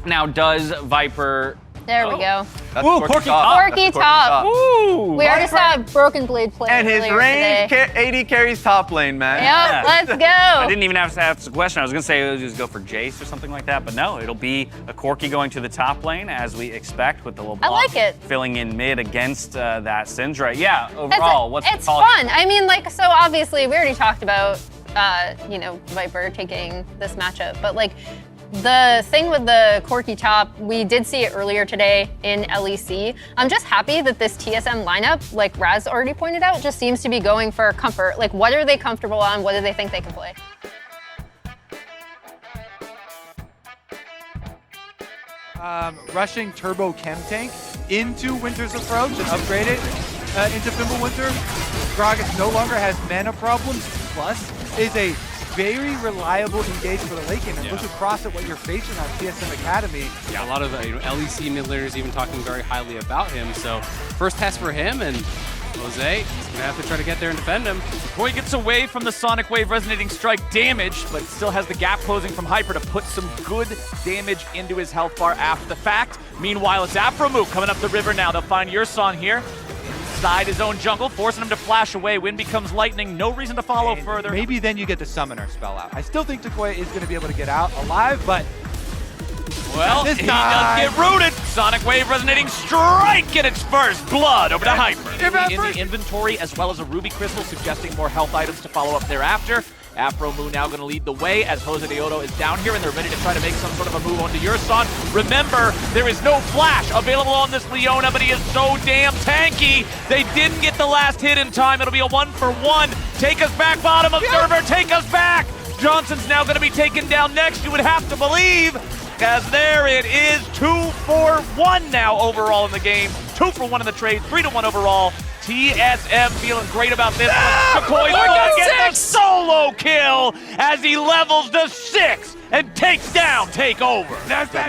Now, does Viper... There we go. That's Ooh, corky top. Corky top. Ooh! We already saw Broken Blade play And his earlier range today. AD carries top lane, man. Yep, let's go. I didn't even have to ask the question. I was going to say it would just go for Jace or something like that, but no, it'll be a Corky going to the top lane, as we expect, with the little block I like it. filling in mid against that Syndra. Yeah, overall, what's the It's call fun. here? I mean, like, so obviously we already talked about, you know, Viper taking this matchup, but like, the thing with the Corky top, we did see it earlier today in LEC. I'm just happy that this TSM lineup, like Raz already pointed out, just seems to be going for comfort. Like, what are they comfortable on? What do they think they can play? Rushing Turbo Chem Tank into Winter's Approach and upgrade it into Fimbulwinter. Gragas no longer has mana problems, plus is a very reliable engage for the late game. And look across at what you're facing on TSM Academy. Yeah, a lot of LEC mid laners even talking very highly about him. So first test for him, and Jose is gonna have to try to get there and defend him. Koi gets away from the Sonic Wave Resonating Strike damage, but still has the gap closing from Hyper to put some good damage into his health bar after the fact. Meanwhile, it's Afromu coming up the river now. They'll find Yurson here. Inside his own jungle, forcing him to flash away. Wind becomes lightning, no reason to follow And further. maybe then you get the Summoner spell out. I still think Takoi is going to be able to get out alive, but Well, he does get rooted. Sonic Wave Resonating Strike get its first blood over to Hyper. In the inventory, as well as a Ruby Crystal, suggesting more health items to follow up thereafter. Afromu now going to lead the way as Jose Deodo is down here, and they're ready to try to make some sort of a move onto Yurson. Remember, there is no flash available on this Leona, but he is so damn tanky. They didn't get the last hit in time. It'll be a 1-for-1. Take us back, bottom observer. Take us back. Johnson's now going to be taken down next, you would have to believe, as there it is. 2-for-1 now overall in the game. 2-for-1 in the trade, 3-1 overall. TSM feeling great about this one. Takoi gets the solo kill as he levels to 6 and takes down Takeover.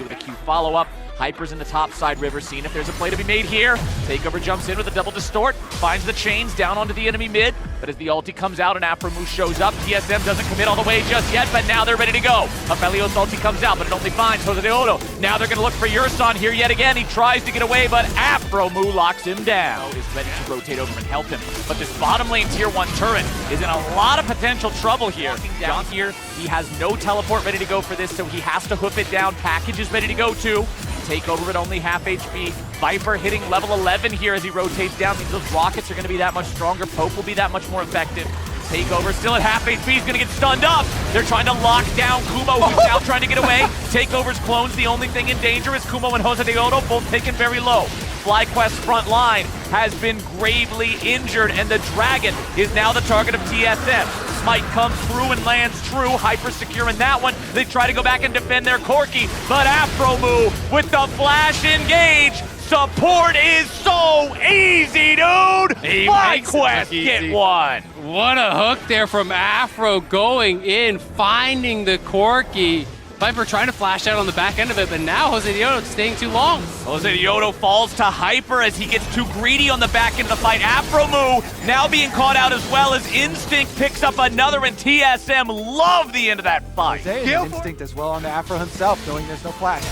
With a Q follow-up. Hyper's in the top side river, seeing if there's a play to be made here. Takeover jumps in with a double distort, finds the chains down onto the enemy mid, but as the ulti comes out and Afromu shows up, TSM doesn't commit all the way just yet, but now they're ready to go. Aphelios ulti comes out, but it only finds Jose Deodo. Now they're gonna look for Yurson here yet again. He tries to get away, but Afromu locks him down. Is ready to rotate over and help him, but this bottom lane tier 1 turret is in a lot of potential trouble here. Down here, he has no teleport ready to go for this, so he has to hoof it down. Package is ready to go too. Takeover at only half HP. Viper hitting level 11 here as he rotates down. Means those rockets are going to be that much stronger. Poke will be that much more effective. Takeover still at half HP. He's going to get stunned up. They're trying to lock down Kumo, who's now trying to get away. Takeover's clones. The only thing in danger is Kumo and Jose Deodo, both taken very low. FlyQuest's front line has been gravely injured, and the Dragon is now the target of TSM. Smite comes through and lands true. Hyper securing that one. They try to go back and defend their Corky, but Afromu with the flash engage. Support is so easy, dude! FlyQuest get one. What a hook there from Afro going in, finding the Corky. Viper trying to flash out on the back end of it, but now Jose Deodo staying too long. Jose Deodo falls to Hyper as he gets too greedy on the back end of the fight. Afromu now being caught out as well as Instinct picks up another, and TSM love the end of that fight. Jose has instinct as well on the Afro himself, knowing there's no flash.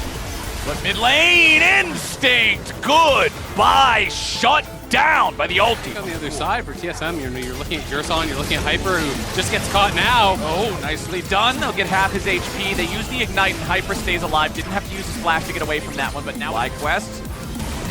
But mid lane, Instinct, goodbye, shut down by the ulti. On the other side for TSM, you're looking at Yurson, you're looking at Hyper, who just gets caught now. Oh, nicely done. They'll get half his HP. They use the Ignite and Hyper stays alive. Didn't have to use his flash to get away from that one, but now FlyQuest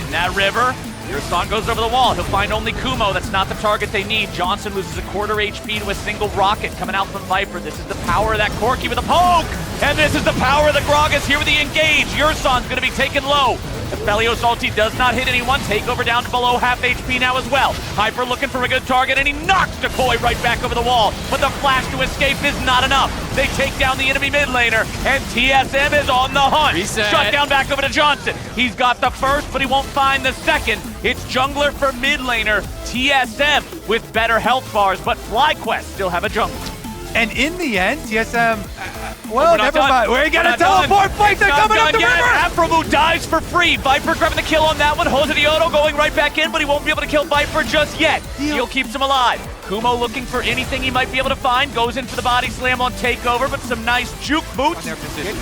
in that river. Yurson goes over the wall. He'll find only Kumo. That's not the target they need. Johnson loses a quarter HP to a single rocket coming out from Viper. This is the power of that Corky with a poke. And this is the power of the Gragas here with the engage. Yurson's going to be taken low. Aphelios ulti does not hit anyone. Takeover down to below half HP now as well. Hyper looking for a good target, and he knocks Takoi right back over the wall. But the flash to escape is not enough. They take down the enemy mid laner, and TSM is on the hunt. Reset. Shut down back over to Johnson. He's got the first, but he won't find the second. It's jungler for mid laner. TSM with better health bars, but FlyQuest still have a jungler. And in the end, TSM, well, never mind. We're gonna done. teleport fight. They're coming up the yet. river. Afromu dies for free. Viper grabbing the kill on that one. Jose Deodo going right back in, but he won't be able to kill Viper just yet. Heal keeps him alive. Kumo looking for anything he might be able to find. Goes in for the body slam on Takeover, but some nice juke boots. On their position.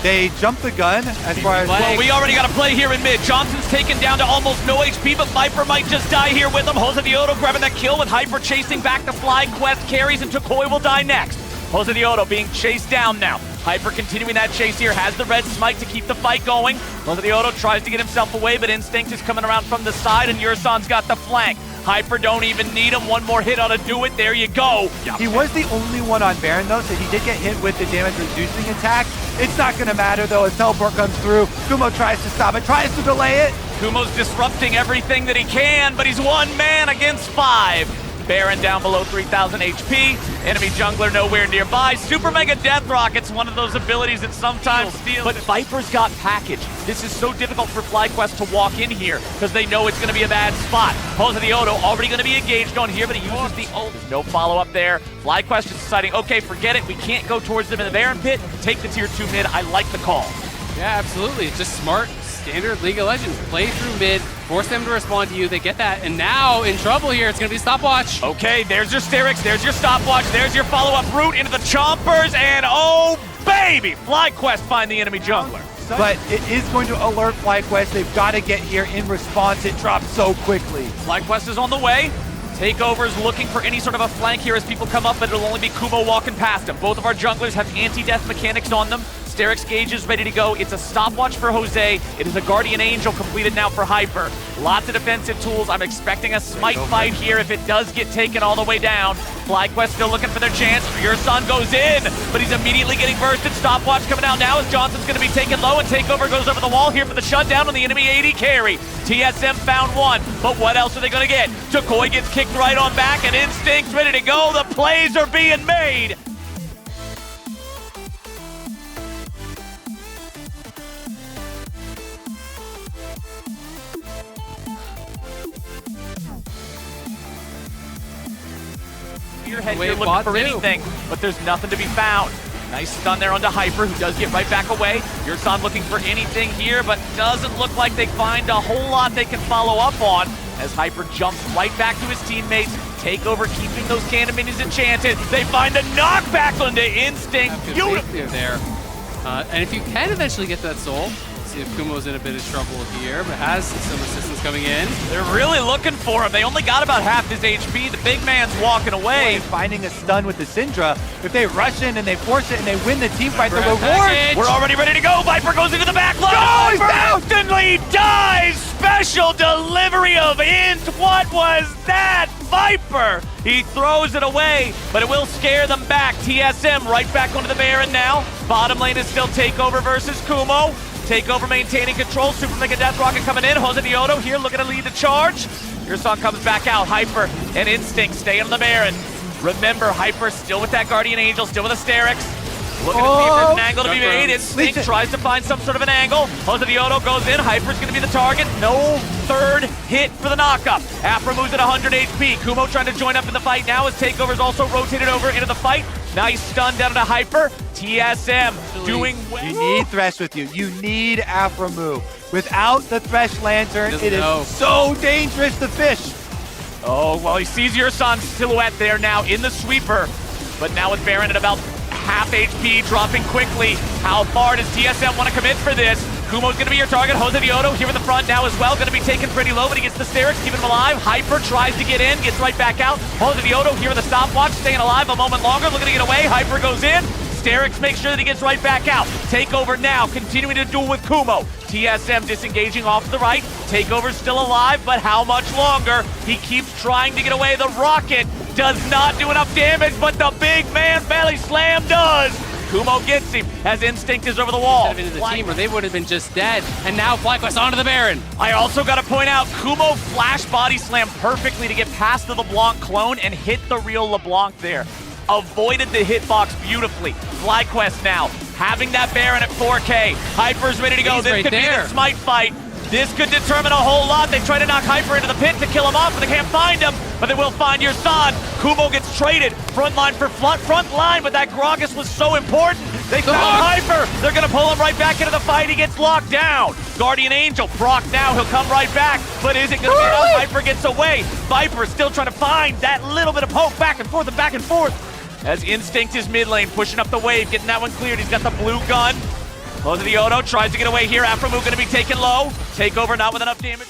They jumped the gun as far as... Well, we already got a play here in mid. Johnson's taken down to almost no HP, but Viper might just die here with him. Jose Dioto grabbing that kill with Hyper chasing back the FlyQuest carries, and Tukoi will die next. Jose Dioto being chased down now. Hyper continuing that chase here, has the red smite to keep the fight going. Jose Dioto tries to get himself away, but Instinct is coming around from the side, and Yursan's got the flank. Hyper don't even need him. One more hit on a do it. There you go. He was the only one on Baron though, so he did get hit with the damage reducing attack. It's not gonna matter though as teleport comes through. Kumo tries to stop it, tries to delay it. Kumo's disrupting everything that he can, but he's one man against 5. Baron down below 3,000 HP. Enemy jungler nowhere nearby. Super Mega Death Rocket's one of those abilities that sometimes steals. But Viper's got package. This is so difficult for FlyQuest to walk in here because they know it's going to be a bad spot. Jose Dioto already going to be engaged on here, but he uses the ult. There's no follow-up there. FlyQuest is deciding, okay, forget it. We can't go towards them in the Baron pit. Take the tier 2 mid. I like the call. Yeah, absolutely. It's just smart, standard League of Legends. Play through mid, force them to respond to you. They get that, and now in trouble here. It's going to be stopwatch. Okay, there's your Sterix, there's your stopwatch, there's your follow-up route into the Chompers, and oh baby, FlyQuest find the enemy jungler. But it is going to alert FlyQuest. They've got to get here in response. It dropped so quickly. FlyQuest is on the way. Takeover's looking for any sort of a flank here as people come up, but it'll only be Kumo walking past him. Both of our junglers have anti-death mechanics on them. Sterix Gauge is ready to go. It's a stopwatch for Jose. It is a Guardian Angel completed now for Hyper. Lots of defensive tools. I'm expecting a smite fight here if it does get taken all the way down. FlyQuest still looking for their chance. Yursan goes in, but he's immediately getting bursted. Stopwatch coming out now as Johnson's going to be taken low, and Takeover goes over the wall here for the shutdown on the enemy AD carry. TSM found one, but what else are they going to get? Tukoi gets kicked right on back, and Instinct's ready to go. The plays are being made. Your head, you're looking for anything, but there's nothing to be found. Nice stun there onto Hyper, who does get right back away. Yursan looking for anything here, but doesn't look like they find a whole lot they can follow up on as Hyper jumps right back to his teammates. Takeover keeping those cannon minions enchanted. They find a knockback onto Instinct. Beautiful there. And if you can eventually get that soul, see if Kumo's in a bit of trouble here, but has some assistance coming in. They're really looking for him. They only got about half his HP. The big man's walking away. Finding a stun with the Syndra. If they rush in and they force it and they win the team fight, the reward. We're already ready to go. Viper goes into the back line. Oh, Viper instantly dies. Special delivery of Int. What was that? Viper. He throws it away, but it will scare them back. TSM right back onto the Baron now. Bottom lane is still Takeover versus Kumo. Takeover maintaining control. Super Mega Death Rocket coming in. Jose Dioto here looking to lead the charge. Yursan comes back out. Hyper and Instinct stay on the Baron. Remember, Hyper still with that Guardian Angel, still with a Sterix. Looking to see if there's an angle to be made. Instinct tries to find some sort of an angle. Jose Dioto goes in. Hyper's going to be the target. No third hit for the knockup. Afro moves at 100 HP. Kumo trying to join up in the fight now as Takeover's also rotated over into the fight. Nice stun down to Hyper. TSM doing well. You need Thresh with you. You need Aframu. Without the Thresh Lantern, it is so dangerous to fish. Oh, well, he sees Yursan's silhouette there now in the sweeper. But now with Baron at about half HP, dropping quickly. How far does TSM want to commit for this? Kumo's going to be your target. Jose Dioto here in the front now as well. Going to be taken pretty low, but he gets the Sterix, keeping him alive. Hyper tries to get in, gets right back out. Jose Dioto here in the stopwatch, staying alive a moment longer, looking to get away. Hyper goes in. Sterix makes sure that he gets right back out. Takeover now, continuing to duel with Kumo. TSM disengaging off to the right. Takeover's still alive, but how much longer? He keeps trying to get away. The rocket does not do enough damage, but the big man belly slam does. Kumo gets him as Instinct is over the wall. Could have been in the team or they would have been just dead. And now FlyQuest onto the Baron. I also got to point out, Kumo flash body slam perfectly to get past the LeBlanc clone and hit the real LeBlanc there. Avoided the hitbox beautifully. FlyQuest now having that Baron at 4K. Hyper's ready to go. He's this right could there. be the smite fight. This could determine a whole lot. They try to knock Hyper into the pit to kill him off, but they can't find him. But they will find Yursan. Kumo gets traded. Front line for front line, but that Gragas was so important. They found Hyper. They're going to pull him right back into the fight. He gets locked down. Guardian Angel, Brock now. He'll come right back. But is it going to be enough? Hyper gets away. Viper still trying to find that little bit of poke back and forth and back and forth. As Instinct is mid lane, pushing up the wave, getting that one cleared. He's got the blue gun. Jose Diodo tries to get away here. Afromoo going to be taken low. Takeover not with enough damage.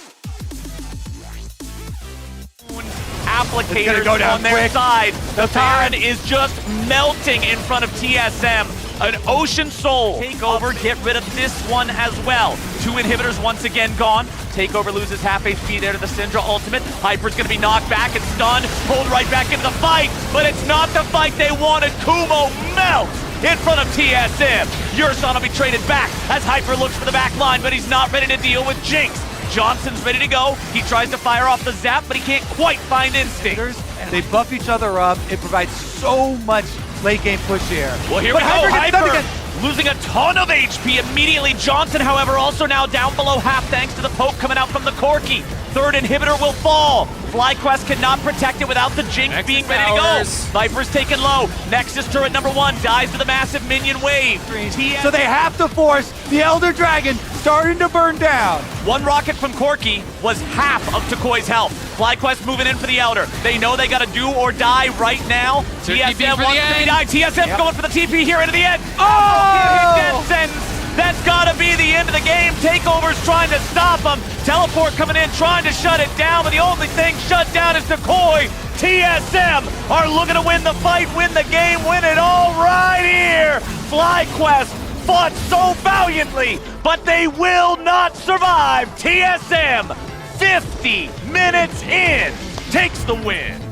Applicators go on their quick. side. The Baron is just melting in front of TSM. An Ocean Soul. Takeover, get rid of this one as well. 2 inhibitors once again gone. Takeover loses half HP there to the Syndra ultimate. Hyper's gonna be knocked back and stunned. Pulled right back into the fight, but it's not the fight they wanted. Kumo melts in front of TSM. Yurson will be traded back as Hyper looks for the back line, but he's not ready to deal with Jinx. Johnson's ready to go. He tries to fire off the zap, but he can't quite find instinct. They buff each other up. It provides so much late game push here. Well, here we go. Hyper losing a ton of HP immediately. Johnson, however, also now down below half thanks to the poke coming out from the Corki. 3rd inhibitor will fall. FlyQuest cannot protect it without the Jinx being ready to go. Viper's taken low. Nexus turret number 1 dies to the massive minion wave. So they have to force the Elder Dragon starting to burn down. 1 rocket from Corki was half of Takoi's health. FlyQuest moving in for the Elder. They know they gotta do or die right now. TSM wants to be die. TSM's going for the TP here into the end. Oh! Death sentence. That's gotta be the end of the game. Takeover's trying to stop him. Teleport coming in, trying to shut it down, but the only thing shut down is Takoi. TSM are looking to win the fight, win the game, win it all right here. FlyQuest fought so valiantly, but they will not survive. TSM, 50 minutes in, takes the win.